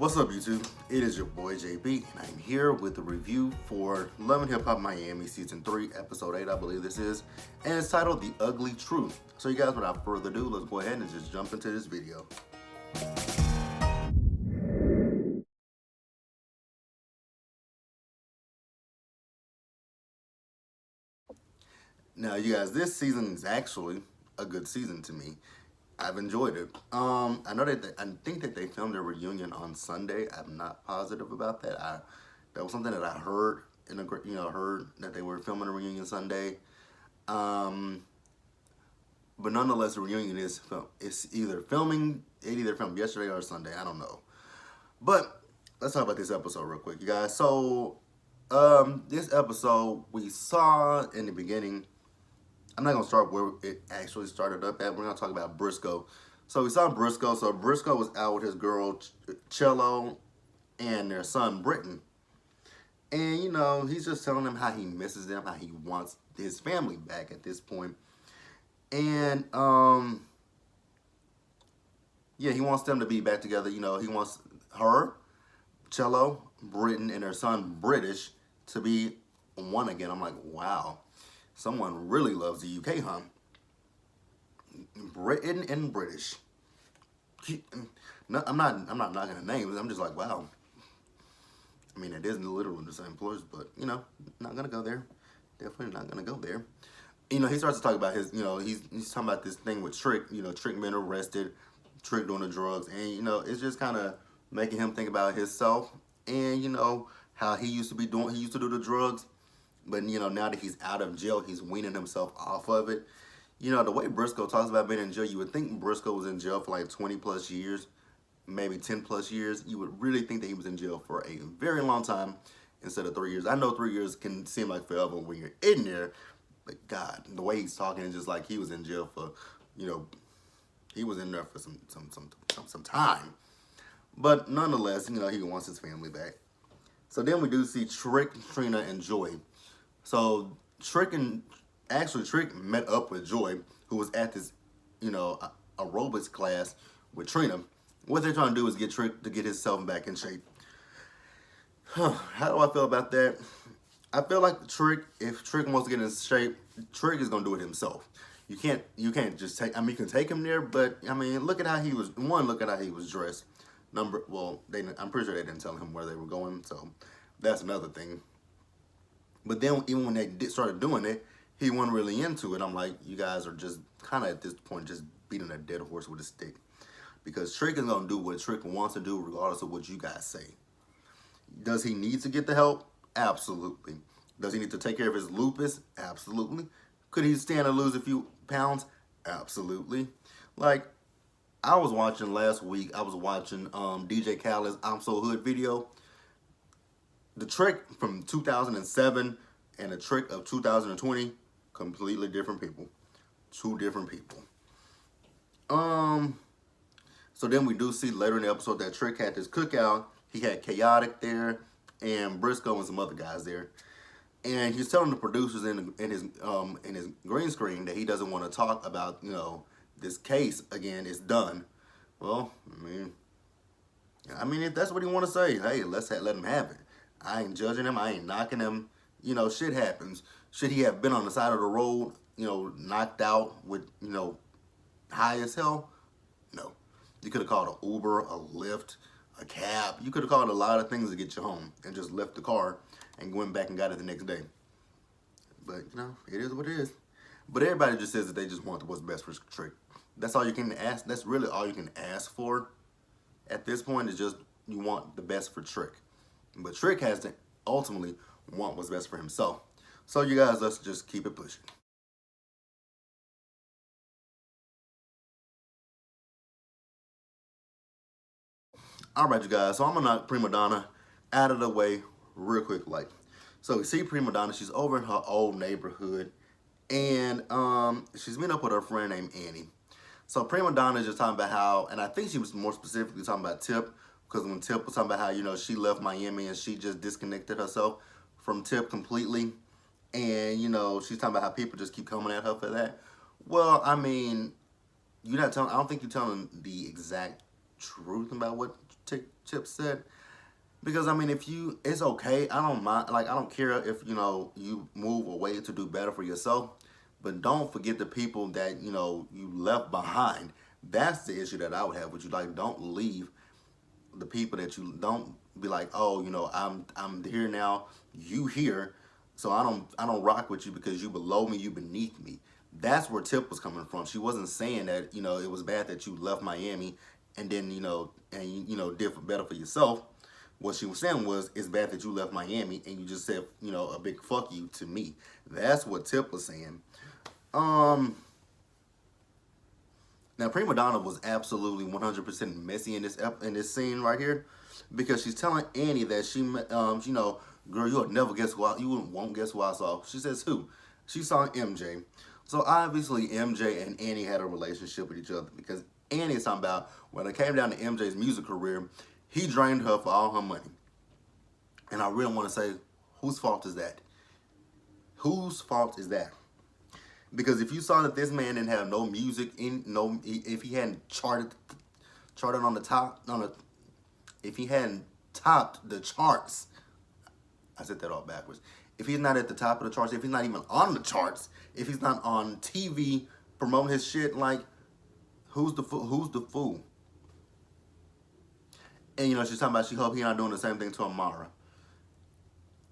What's up, YouTube? It is your boy JB, and I'm here with a review for Love and Hip Hop Miami Season 3, Episode 8, I believe this is, and it's titled The Ugly Truth. So you guys, without further ado, let's go ahead and just jump into this video. Now, you guys, this season is actually a good season to me. I've enjoyed it. I know that I think that they filmed their reunion on Sunday. I'm not positive about that. That was something that I heard heard that they were filming a reunion Sunday. But nonetheless, the reunion is it's either filmed yesterday or Sunday. I don't know. But let's talk about this episode real quick, you guys. So this episode we saw in the beginning. I'm not going to start where it actually started up at. We're going to talk about Briscoe. So we saw Briscoe. So Briscoe was out with his girl, Cello, and their son, Britton. And, you know, he's just telling them how he misses them, how he wants his family back at this point. And, yeah, he wants them to be back together. You know, he wants her, Cello, Britton, and their son, British, to be one again. I'm like, wow. Someone really loves the UK, huh? Britain and British. No, I'm not knocking the names. I'm just like, wow. I mean, it isn't literally the same place, but you know, not gonna go there. Definitely not gonna go there. You know, he starts to talk about his. You know, he's talking about this thing with Trick. You know, Trick being arrested, Trick doing the drugs, and you know, it's just kind of making him think about himself and you know how he used to be doing. He used to do the drugs. But, you know, now that he's out of jail, he's weaning himself off of it. You know, the way Briscoe talks about being in jail, you would think Briscoe was in jail for like 20 plus years, maybe 10 plus years. You would really think that he was in jail for a very long time instead of 3 years. I know 3 years can seem like forever when you're in there, but God, the way he's talking is just like he was in jail for, you know, he was in there for some time. But nonetheless, you know, he wants his family back. So then we do see Trick, Trina, and Joy. So Trick met up with Joy, who was at this, you know, aerobics class with Trina. What they're trying to do is get Trick to get himself back in shape. How do I feel about that? I feel like if Trick wants to get in shape, Trick is gonna do it himself. You can't just take. I mean, you can take him there, but I mean, look at how he was. Look at how he was dressed. I'm pretty sure they didn't tell him where they were going, so that's another thing. But then even when they started doing it, he wasn't really into it. I'm like, you guys are just kind of at this point just beating a dead horse with a stick. Because Trick is going to do what Trick wants to do regardless of what you guys say. Does he need to get the help? Absolutely. Does he need to take care of his lupus? Absolutely. Could he stand to lose a few pounds? Absolutely. Like, I was watching last week, DJ Khaled's I'm So Hood video. The Trick from 2007 and the Trick of 2020, completely different people. Two different people. So then we do see later in the episode that Trick had this cookout. He had Chaotic there and Briscoe and some other guys there. And he's telling the producers in his green screen that he doesn't want to talk about, you know, this case again. It's done. Well, I mean, if that's what he want to say, hey, let him have it. I ain't judging him. I ain't knocking him. You know, shit happens. Should he have been on the side of the road, you know, knocked out with, you know, high as hell? No. You could have called an Uber, a Lyft, a cab. You could have called a lot of things to get you home and just left the car and went back and got it the next day. But, you know, it is what it is. But everybody just says that they just want what's best for Trick. That's all you can ask. That's really all you can ask for at this point is just you want the best for Trick. But Trick has to ultimately want what's best for himself. So you guys, let's just keep it pushing. All right, you guys. So I'm gonna knock Primadonna out of the way real quick. So we see Primadonna. She's over in her old neighborhood, and she's meeting up with her friend named Annie. So Primadonna is just talking about how, and I think she was more specifically talking about Tip. Because when Tip was talking about how, you know, she left Miami and she just disconnected herself from Tip completely. And, you know, she's talking about how people just keep coming at her for that. Well, I mean, I don't think you're telling the exact truth about what Chip said. Because I mean, if you, it's okay. I don't mind. Like I don't care if you move away to do better for yourself, but don't forget the people that you left behind. That's the issue that I would have with you. Like, don't leave the people that you don't be like, oh, I'm here now. You here, so I don't rock with you because you below me. You beneath me. That's where Tip was coming from. She wasn't saying that it was bad that you left Miami and then did better for yourself. What she was saying was, it's bad that you left Miami and you just said, a big fuck you to me. That's what Tip was saying. Now, primadonna was absolutely 100% messy in this scene right here, because she's telling Annie that girl, you won't guess who I saw. She says who? She saw MJ. So obviously MJ and Annie had a relationship with each other, because Annie is talking about when it came down to MJ's music career, he drained her for all her money. And I really want to say, whose fault is that? Whose fault is that? Because if you saw that this man didn't have no music if he hadn't charted on the top, if he hadn't topped the charts, I said that all backwards. If he's not at the top of the charts, if he's not even on the charts, if he's not on TV promoting his shit, like, who's the fool? And she's talking about she hope he's not doing the same thing to Amara.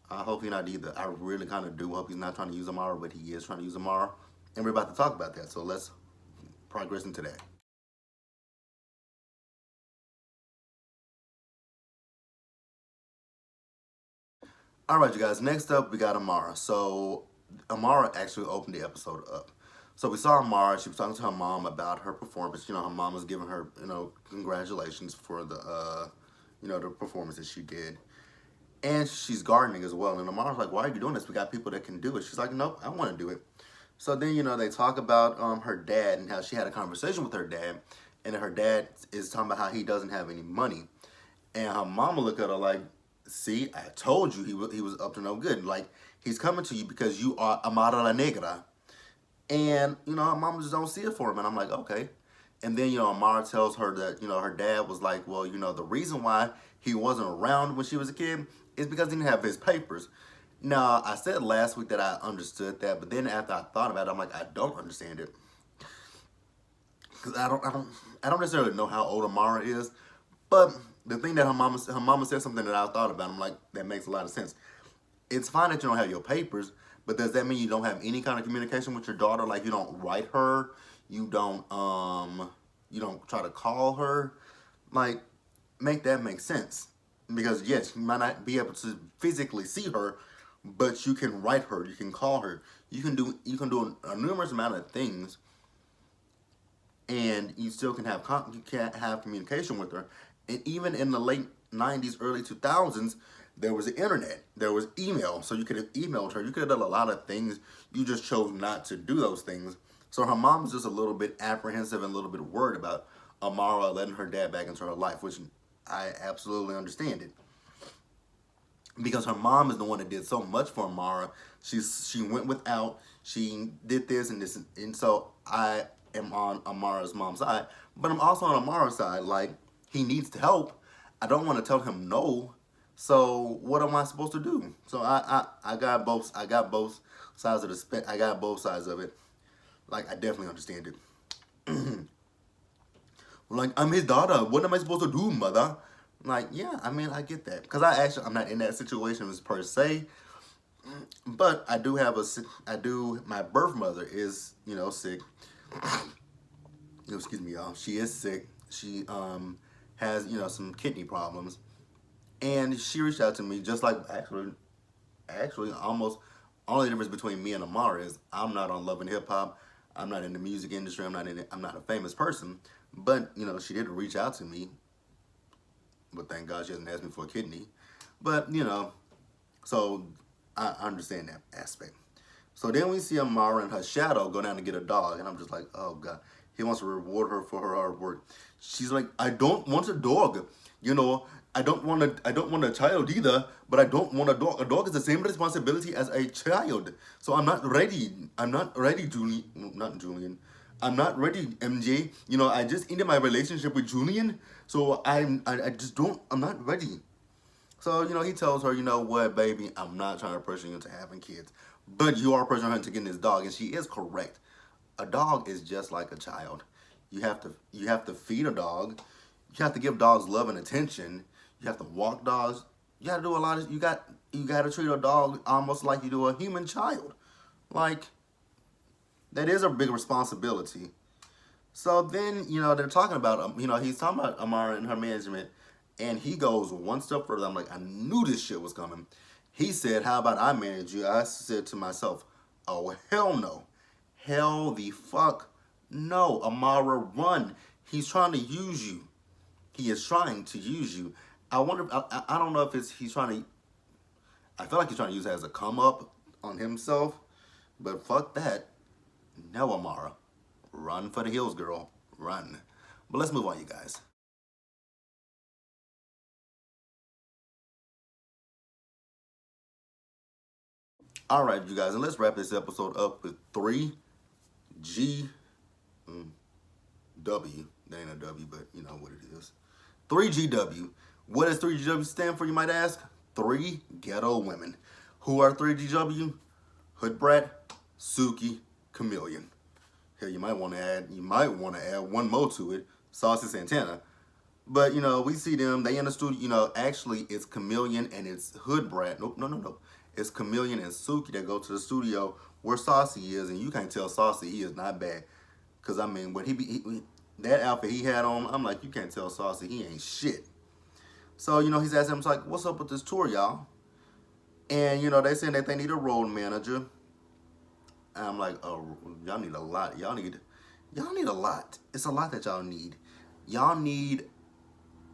I hope he's not either. I really kind of do hope he's not trying to use Amara, but he is trying to use Amara. And we're about to talk about that, so let's progress into that. All right, you guys. Next up, we got Amara. So Amara actually opened the episode up. So we saw Amara. She was talking to her mom about her performance. Her mom was giving her, congratulations for the, the performance that she did. And she's gardening as well. And Amara's like, why are you doing this? We got people that can do it. She's like, nope, I want to do it. So then, they talk about her dad and how she had a conversation with her dad. And her dad is talking about how he doesn't have any money. And her mama looked at her like, see, I told you he was up to no good. Like, he's coming to you because you are Amara la Negra. And, her mama just don't see it for him. And I'm like, okay. And then, Amara tells her that, her dad was like, well, the reason why he wasn't around when she was a kid is because he didn't have his papers. Now, I said last week that I understood that, but then after I thought about it, I'm like, I don't understand it. Because I don't necessarily know how old Amara is, but the thing that her mama said something that I thought about, I'm like, that makes a lot of sense. It's fine that you don't have your papers, but does that mean you don't have any kind of communication with your daughter? Like, you don't write her, you don't try to call her? Like, make that make sense. Because yes, you might not be able to physically see her, but you can write her, you can call her, you can do a numerous amount of things, and you still can have communication with her. And even in the late 90s, early 2000s, there was the internet, there was email, so you could have emailed her, you could have done a lot of things. You just chose not to do those things. So her mom was just a little bit apprehensive and a little bit worried about Amara letting her dad back into her life, which I absolutely understand it. Because her mom is the one that did so much for Amara. She went without, she did this and this, and so I am on Amara's mom's side, but I'm also on Amara's side. Like, he needs to help. I don't want to tell him no. So what am I supposed to do? So I got both sides of the I got both sides of it. Like, I definitely understand it. Like, I'm his daughter. What am I supposed to do, mother? Like, yeah, I mean, I get that. Because I'm not in that situation per se. But I do have my birth mother is, sick. Excuse me, y'all. She is sick. She has, some kidney problems. And she reached out to me, just like, actually, almost, only difference between me and Amara is I'm not on Love and Hip Hop. I'm not in the music industry. I'm not a famous person. But, she did reach out to me. But thank God she hasn't asked me for a kidney. But, so I understand that aspect. So then we see Amara and her shadow go down to get a dog. And I'm just like, oh, God. He wants to reward her for her hard work. She's like, I don't want a dog. I don't want a child either, but I don't want a dog. A dog is the same responsibility as a child. So I'm not ready. I'm not ready, Julian. Not Julian. I'm not ready, MJ. I just ended my relationship with Julian. So I just don't, I'm not ready. So, he tells her, you know what, baby, I'm not trying to pressure you into having kids. But you are pressuring her into getting this dog, and she is correct. A dog is just like a child. You have to feed a dog. You have to give dogs love and attention. You have to walk dogs. You got to do a lot of you got to treat a dog almost like you do a human child. Like, that is a big responsibility. So then, they're talking about, he's talking about Amara and her management, and he goes one step further. I'm like, I knew this shit was coming. He said, how about I manage you? I said to myself, oh, hell no. Hell the fuck no. Amara, run. He's trying to use you. He is trying to use you. I wonder, I don't know if he's trying to, I feel like he's trying to use it as a come up on himself, but fuck that. No, Amara. Run for the hills, girl. Run. But let's move on, you guys. All right, you guys, and let's wrap this episode up with 3G W. That ain't a W, but you know what it is. 3GW. What does 3GW stand for, you might ask? Three ghetto women. Who are 3GW? Hood Brat, Suki, Chameleon. Hell, you might want to add one more to it, Saucy Santana. But we see them. They in the studio. Actually, it's Chameleon and it's Hood Brat. Nope, no. It's Chameleon and Suki that go to the studio where Saucy is, and you can't tell Saucy he is not bad. Cause I mean, what that outfit he had on, I'm like, you can't tell Saucy he ain't shit. So he's asking him, like, what's up with this tour, y'all? And they saying that they need a road manager. And I'm like, oh, y'all need a lot. Y'all need a lot. It's a lot that y'all need. Y'all need,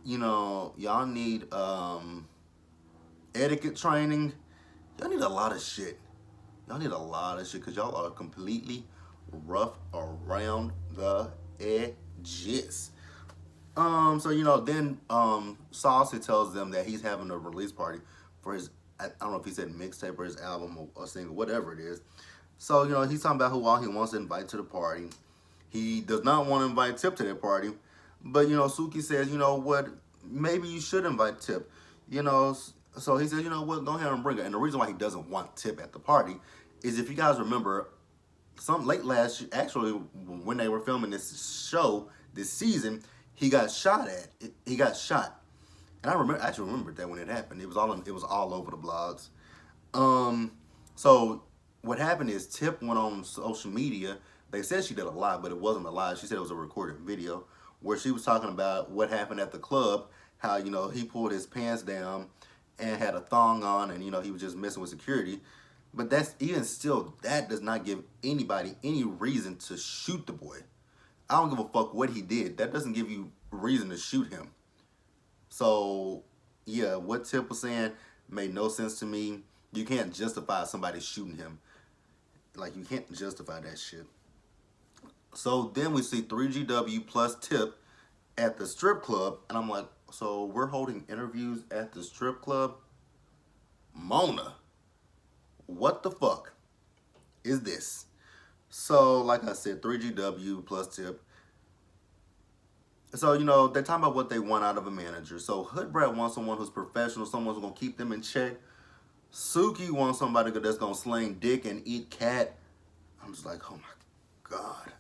y'all need etiquette training. Y'all need a lot of shit. Y'all need a lot of shit because y'all are completely rough around the edges. So then Saucy tells them that he's having a release party for his, I don't know if he said mixtape or his album or single, whatever it is. So, he's talking about who all he wants to invite to the party. He does not want to invite Tip to that party. But, Suki says, you know what, maybe you should invite Tip. So he says, you know what, go ahead and bring her. And the reason why he doesn't want Tip at the party is, if you guys remember, some late last year, actually, when they were filming this show, this season, he got shot. And I actually remembered that when it happened. It was all over the blogs. So what happened is Tip went on social media. They said she did a lie, but it wasn't a lie. She said it was a recorded video where she was talking about what happened at the club, how, he pulled his pants down and had a thong on, and, he was just messing with security. But that does not give anybody any reason to shoot the boy. I don't give a fuck what he did. That doesn't give you reason to shoot him. So, yeah, what Tip was saying made no sense to me. You can't justify somebody shooting him. Like, you can't justify that shit. So then we see 3GW plus Tip at the strip club. And I'm like, so we're holding interviews at the strip club? Mona, what the fuck is this? So, like I said, 3GW plus Tip. So, they're talking about what they want out of a manager. So, Hood Brat wants someone who's professional, someone who's going to keep them in check. Suki wants somebody that's going to sling dick and eat cat. I'm just like, oh my God.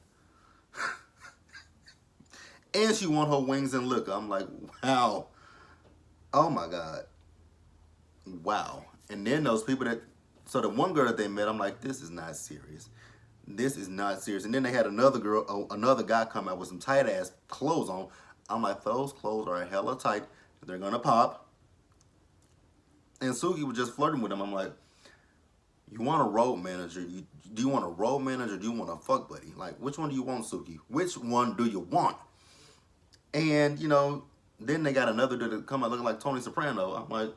And she want her wings and liquor. I'm like, wow. Oh my God. Wow. And then those people so the one girl that they met, I'm like, this is not serious. This is not serious. And then they had another guy come out with some tight ass clothes on. I'm like, those clothes are hella tight. They're gonna pop. And Suki was just flirting with him. I'm like, you want a road manager? Do you want a road manager? Or do you want a fuck buddy? Like, which one do you want, Suki? Which one do you want? And then they got another dude to come out looking like Tony Soprano. I'm like,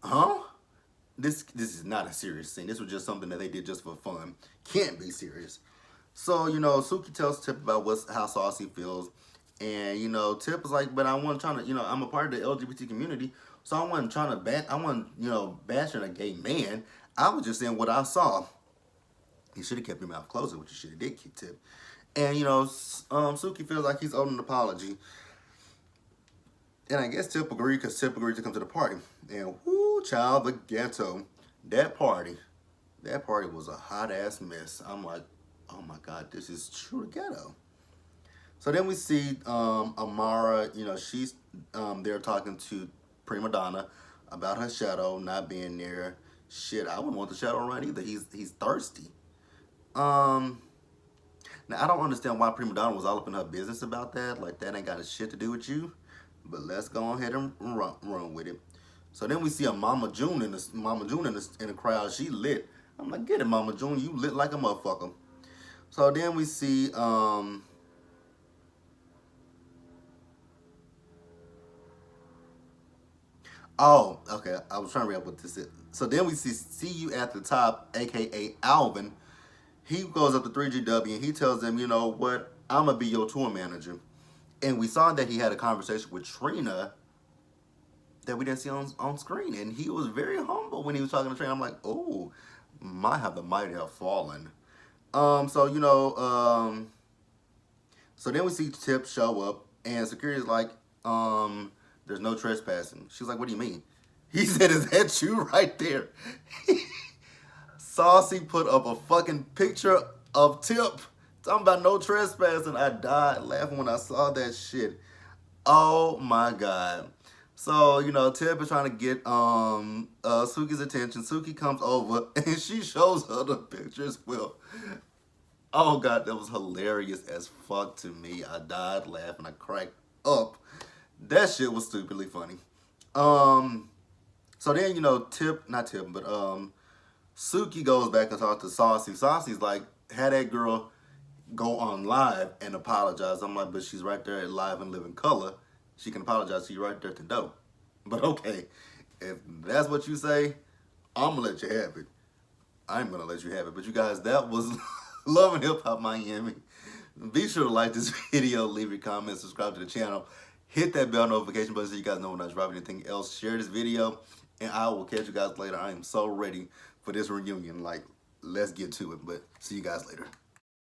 huh? This is not a serious thing. This was just something that they did just for fun. Can't be serious. So, Suki tells Tip about how Saucy feels. And, Tip is like, but I wasn't trying to, I'm a part of the LGBT community. So I wasn't trying to bashing a gay man. I was just saying what I saw. You should have kept your mouth closed, which you should have did, Tip. And, Suki feels like he's owed an apology. And I guess Tip agreed because Tip agreed to come to the party. And whoo, child, the ghetto. That party, that party was a hot ass mess. I'm like, oh my God, this is true ghetto. So then we see Amara, she's there talking to primadonna about her shadow not being there. Shit, I wouldn't want the shadow around either. He's thirsty. Um, Now I don't understand why primadonna was all up in her business about that. Like that ain't got a shit to do with you. But let's go ahead and run with it. So then we see a Mama June in the crowd. She lit. I'm like, get it, Mama June. You lit like a motherfucker. So then we see oh, okay. I was trying to read up what this is. So then we see you at the top, aka Alvin. He goes up to 3GW and he tells them, you know what, I'm gonna be your tour manager. And we saw that he had a conversation with Trina that we didn't see on screen. And he was very humble when he was talking to Trina. I'm like, oh, the mighty have fallen. So so then we see Tip show up and security's like, there's no trespassing. She's like, what do you mean? He said, is that you right there? Saucy put up a fucking picture of Tip talking about no trespassing. I died laughing when I saw that shit. Oh my God. So, Tip is trying to get Suki's attention. Suki comes over and she shows her the picture as well. Oh God, that was hilarious as fuck to me. I died laughing. I cracked up. That shit was stupidly funny. So then, Tip, not Tip, but Suki goes back and talks to Saucy. Saucy's like, had that girl go on live and apologize. I'm like, but she's right there at live and living color. She can apologize to you right there to know. But okay, if that's what you say, I'm gonna let you have it. I'm gonna let you have it. But you guys, that was Love and Hip Hop Miami. Be sure to like this video, leave your comments, subscribe to the channel, hit that bell notification button so you guys know when I drop anything else. Share this video, and I will catch you guys later. I am so ready for this reunion. Like, let's get to it. But see you guys later.